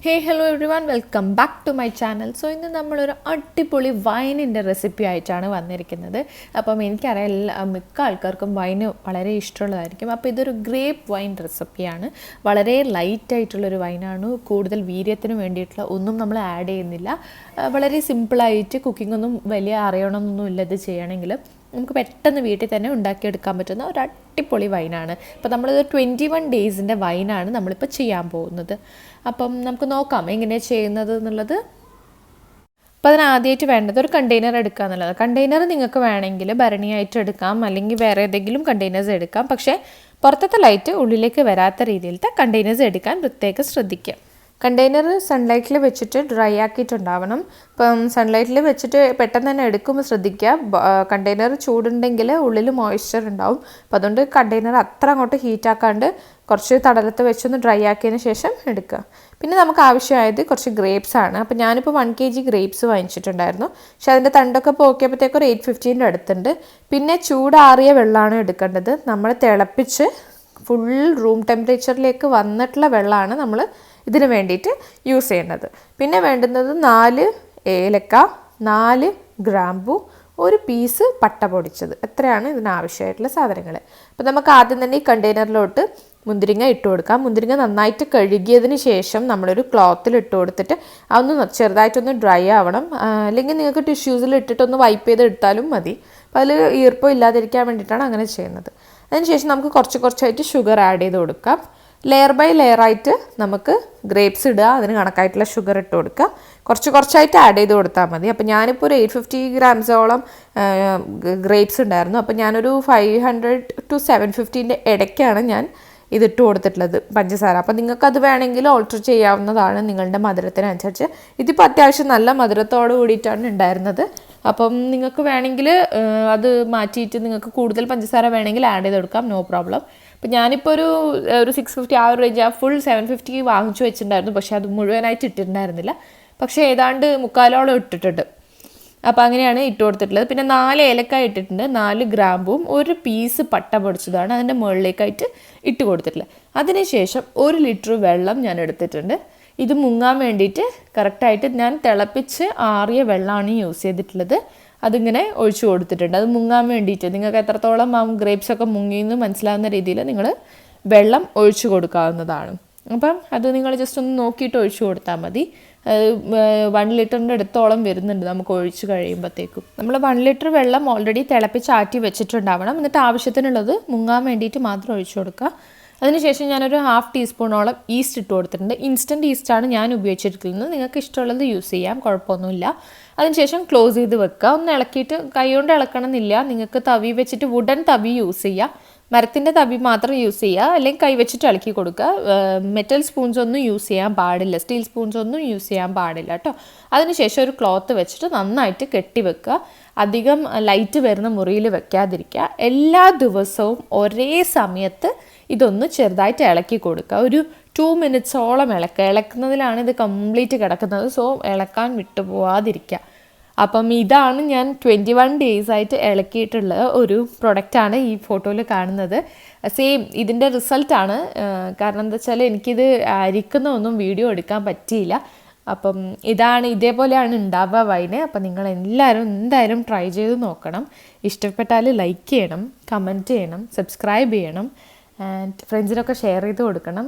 Hey hello everyone welcome back to my channel. So ഇന്ന് നമ്മളൊരു അടിപൊളി വൈനിൻ്റെ recipe ആയിട്ടാണ് വന്നിരിക്കുന്നത്. അപ്പം എനിക്കറിയാം മിക്ക ആൾക്കാർക്കും വൈന് വളരെ ഇഷ്ടമുള്ളതായിരിക്കും. അപ്പോൾ ഇതൊരു ഗ്രേപ്പ് വൈൻ റെസിപ്പിയാണ്. വളരെ ലൈറ്റായിട്ടുള്ളൊരു വൈനാണ്. കൂടുതൽ വീര്യത്തിന് വേണ്ടിയിട്ടുള്ള ഒന്നും നമ്മൾ ആഡ് ചെയ്യുന്നില്ല. വളരെ സിമ്പിളായിട്ട് കുക്കിങ്ങൊന്നും വലിയ അറിയണമെന്നൊന്നുമില്ല ഇത് ചെയ്യണമെങ്കിൽ. നമുക്ക് പെട്ടെന്ന് വീട്ടിൽ തന്നെ ഉണ്ടാക്കിയെടുക്കാൻ പറ്റുന്ന ഒരു അടിപൊളി വൈനാണ്. അപ്പോൾ നമ്മളിത് 21 ഡേയ്സിൻ്റെ വൈനാണ് നമ്മളിപ്പോൾ ചെയ്യാൻ പോകുന്നത്. അപ്പം നമുക്ക് നോക്കാം എങ്ങനെയാണ് ചെയ്യുന്നത് എന്നുള്ളത്. അപ്പോൾ അതിനാദ്യമായിട്ട് വേണ്ടത് ഒരു കണ്ടെയ്നർ എടുക്കുക എന്നുള്ളത്. കണ്ടെയ്നർ നിങ്ങൾക്ക് വേണമെങ്കിൽ ഭരണിയായിട്ട് എടുക്കാം, അല്ലെങ്കിൽ വേറെ ഏതെങ്കിലും കണ്ടെയ്നേഴ്സ് എടുക്കാം. പക്ഷേ പുറത്തത്തെ ലൈറ്റ് ഉള്ളിലേക്ക് വരാത്ത രീതിയിലത്തെ കണ്ടെയ്നേഴ്സ് എടുക്കാൻ പ്രത്യേകം ശ്രദ്ധിക്കുക. കണ്ടെയ്നർ സൺലൈറ്റിൽ വെച്ചിട്ട് ഡ്രൈ ആക്കിയിട്ടുണ്ടാവണം. ഇപ്പം സൺലൈറ്റിൽ വെച്ചിട്ട് പെട്ടെന്ന് തന്നെ എടുക്കുമ്പോൾ ശ്രദ്ധിക്കുക, കണ്ടെയ്നർ ചൂടുണ്ടെങ്കിൽ ഉള്ളിൽ മോയ്സ്ചർ ഉണ്ടാവും. അപ്പോൾ അതുകൊണ്ട് കണ്ടെയ്നർ അത്ര അങ്ങോട്ട് ഹീറ്റാക്കാണ്ട് കുറച്ച് തടലത്ത് വെച്ചൊന്ന് ഡ്രൈ ആക്കിയതിന് ശേഷം എടുക്കുക. പിന്നെ നമുക്ക് ആവശ്യമായത് കുറച്ച് ഗ്രേപ്സ് ആണ്. അപ്പോൾ ഞാനിപ്പോൾ 1 kg ഗ്രേപ്സ് വാങ്ങിച്ചിട്ടുണ്ടായിരുന്നു. പക്ഷേ അതിൻ്റെ തണ്ടൊക്കെ പോക്കിയപ്പോഴത്തേക്ക് ഒരു 850 അടുത്തുണ്ട്. പിന്നെ ചൂടാറിയ വെള്ളമാണ് എടുക്കേണ്ടത്. നമ്മൾ തിളപ്പിച്ച് ഫുൾ റൂം ടെമ്പറേച്ചറിലേക്ക് വന്നിട്ടുള്ള വെള്ളമാണ് നമ്മൾ ഇതിന് വേണ്ടിയിട്ട് യൂസ് ചെയ്യേണ്ടത്. പിന്നെ വേണ്ടുന്നത് 4 ഏലക്ക, 4 ഗ്രാമ്പു, ഒരു പീസ് പട്ട പൊടിച്ചത്. എത്രയാണ് ഇതിനാവശ്യമായിട്ടുള്ള സാധനങ്ങൾ. അപ്പോൾ നമുക്ക് ആദ്യം തന്നെ ഈ കണ്ടെയ്നറിലോട്ട് മുന്തിരിങ്ങ ഇട്ട് കൊടുക്കാം. മുന്തിരിങ്ങ നന്നായിട്ട് കഴുകിയതിന് ശേഷം നമ്മളൊരു ക്ലോത്തിൽ ഇട്ട് കൊടുത്തിട്ട് അതൊന്ന് ചെറുതായിട്ടൊന്ന് ഡ്രൈ ആവണം. അല്ലെങ്കിൽ നിങ്ങൾക്ക് ടിഷ്യൂസിൽ ഇട്ടിട്ടൊന്ന് വൈപ്പ് ചെയ്ത് എടുത്താലും മതി. അപ്പോൾ അതിൽ ഈർപ്പം ഇല്ലാതിരിക്കാൻ വേണ്ടിയിട്ടാണ് അങ്ങനെ ചെയ്യുന്നത്. അതിനുശേഷം നമുക്ക് കുറച്ചായിട്ട് ഷുഗർ ആഡ് ചെയ്ത് കൊടുക്കാം. ലെയർ ബൈ ലെയർ ആയിട്ട് നമുക്ക് ഗ്രേപ്സ് ഇടുക, അതിന് കണക്കായിട്ടുള്ള ഷുഗർ ഇട്ട് കൊടുക്കുക. കുറച്ചായിട്ട് ആഡ് ചെയ്ത് കൊടുത്താൽ മതി. അപ്പോൾ ഞാനിപ്പോൾ ഒരു 850 ഗ്രാംസോളം ഗ്രേപ്സ് ഉണ്ടായിരുന്നു. അപ്പോൾ ഞാനൊരു 500 to 750 ഇടയ്ക്കാണ് ഞാൻ ഇതിട്ട് കൊടുത്തിട്ടുള്ളത് പഞ്ചസാര. അപ്പോൾ നിങ്ങൾക്കത് വേണമെങ്കിൽ ഓൾട്ടർ ചെയ്യാവുന്നതാണ് നിങ്ങളുടെ മധുരത്തിനനുസരിച്ച്. ഇതിപ്പോൾ അത്യാവശ്യം നല്ല മധുരത്തോട് കൂടിയിട്ടാണ് ഉണ്ടായിരുന്നത്. അപ്പം നിങ്ങൾക്ക് വേണമെങ്കിൽ അത് മാറ്റിയിട്ട് നിങ്ങൾക്ക് കൂടുതൽ പഞ്ചസാര വേണമെങ്കിൽ ആഡ് ചെയ്ത് കൊടുക്കാം, നോ പ്രോബ്ലം. അപ്പോൾ ഞാനിപ്പോൾ ഒരു 650 ആ ഒരു റേഞ്ച്, ആ ഫുൾ 750 വാങ്ങിച്ചു വെച്ചിട്ടുണ്ടായിരുന്നു. പക്ഷേ അത് മുഴുവനായിട്ട് ഇട്ടിട്ടുണ്ടായിരുന്നില്ല. പക്ഷേ ഏതാണ്ട് 3/4 ഇട്ടിട്ടുണ്ട്. അപ്പോൾ അങ്ങനെയാണ് ഇട്ട് കൊടുത്തിട്ടുള്ളത്. പിന്നെ 4 ഏലക്കായ ഇട്ടിട്ടുണ്ട്, 4 ഗ്രാമ്പും, ഒരു പീസ് പട്ട പൊടിച്ചതാണ് അതിൻ്റെ മുകളിലേക്കായിട്ട് ഇട്ട് കൊടുത്തിട്ടുള്ളത്. അതിനുശേഷം 1 ലിറ്റർ വെള്ളം ഞാൻ എടുത്തിട്ടുണ്ട്. ഇത് മുങ്ങാൻ വേണ്ടിയിട്ട് കറക്റ്റായിട്ട് ഞാൻ തിളപ്പിച്ച് ആറിയ വെള്ളമാണ് യൂസ് ചെയ്തിട്ടുള്ളത്. അതിങ്ങനെ ഒഴിച്ചു കൊടുത്തിട്ടുണ്ട്. അത് മുങ്ങാൻ വേണ്ടിയിട്ട് നിങ്ങൾക്ക് എത്രത്തോളം ഗ്രേപ്സൊക്കെ മുങ്ങിയെന്ന് മനസ്സിലാവുന്ന രീതിയിൽ നിങ്ങൾ വെള്ളം ഒഴിച്ചു കൊടുക്കാവുന്നതാണ്. അപ്പം അത് നിങ്ങൾ ജസ്റ്റ് ഒന്ന് നോക്കിയിട്ട് ഒഴിച്ചു കൊടുത്താൽ മതി. 1 ലിറ്ററിൻ്റെ അടുത്തോളം വരുന്നുണ്ട് നമുക്ക് ഒഴിച്ച് കഴിയുമ്പോഴത്തേക്കും. നമ്മൾ 1 ലിറ്റർ വെള്ളം ഓൾറെഡി തിളപ്പിച്ചാറ്റി വെച്ചിട്ടുണ്ടാവണം. എന്നിട്ട് ആവശ്യത്തിനുള്ളത് മുങ്ങാൻ വേണ്ടിയിട്ട് മാത്രം ഒഴിച്ചു കൊടുക്കുക. അതിനുശേഷം ഞാനൊരു 1/2 ടീസ്പൂണോളം ഈസ്റ്റ് ഇട്ട് കൊടുത്തിട്ടുണ്ട്. ഇൻസ്റ്റൻറ്റ് ഈസ്റ്റാണ് ഞാൻ ഉപയോഗിച്ചിരിക്കുന്നത്. നിങ്ങൾക്ക് ഇഷ്ടമുള്ളത് യൂസ് ചെയ്യാം, കുഴപ്പമൊന്നുമില്ല. അതിനുശേഷം ക്ലോസ് ചെയ്ത് വെക്കുക. ഒന്ന് ഇളക്കിയിട്ട് കൈ കൊണ്ട് ഇളക്കണമെന്നില്ല. നിങ്ങൾക്ക് തവി വെച്ചിട്ട് വുഡൻ തവി യൂസ് ചെയ്യുക, മരത്തിൻ്റെ തവി മാത്രം യൂസ് ചെയ്യുക, അല്ലെങ്കിൽ കൈ വെച്ചിട്ട് ഇളക്കി കൊടുക്കുക. മെറ്റൽ സ്പൂൺസ് ഒന്നും യൂസ് ചെയ്യാൻ പാടില്ല, സ്റ്റീൽ സ്പൂൺസ് ഒന്നും യൂസ് ചെയ്യാൻ പാടില്ല കേട്ടോ. അതിനുശേഷം ഒരു ക്ലോത്ത് വെച്ചിട്ട് നന്നായിട്ട് കെട്ടി വെക്കുക. അധികം ലൈറ്റ് വരുന്ന മുറിയിൽ വെക്കാതിരിക്കുക. എല്ലാ ദിവസവും ഒരേ സമയത്ത് ഇതൊന്ന് ചെറുതായിട്ട് ഇളക്കി കൊടുക്കുക. ഒരു 2 മിനിറ്റ്സോളം ഇളക്കുന്നതിലാണ് ഇത് കംപ്ലീറ്റ് കിടക്കുന്നത്. സോ ഇളക്കാൻ വിട്ടുപോകാതിരിക്കുക. അപ്പം ഇതാണ് ഞാൻ 21 ഡേയ്സായിട്ട് ഇളക്കിയിട്ടുള്ള ഒരു പ്രൊഡക്റ്റാണ് ഈ ഫോട്ടോയിൽ കാണുന്നത്. സെയിം ഇതിൻ്റെ റിസൾട്ടാണ്. കാരണം എന്താ വെച്ചാൽ എനിക്കിത് അരിക്കുന്ന ഒന്നും വീഡിയോ എടുക്കാൻ പറ്റിയില്ല. അപ്പം ഇതേപോലെയാണ് ഉണ്ടാവുക വൈന്. അപ്പം നിങ്ങൾ എന്തായാലും ട്രൈ ചെയ്ത് നോക്കണം. ഇഷ്ടപ്പെട്ടാൽ ലൈക്ക് ചെയ്യണം, കമൻറ്റ് ചെയ്യണം, സബ്സ്ക്രൈബ് ചെയ്യണം, ആൻഡ് ഫ്രണ്ട്സിനൊക്കെ ഷെയർ ചെയ്ത് കൊടുക്കണം.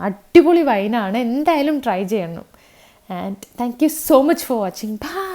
അടിപൊളി വൈനാണ്, എന്തായാലും ട്രൈ ചെയ്യണം. And thank you so much for watching. By.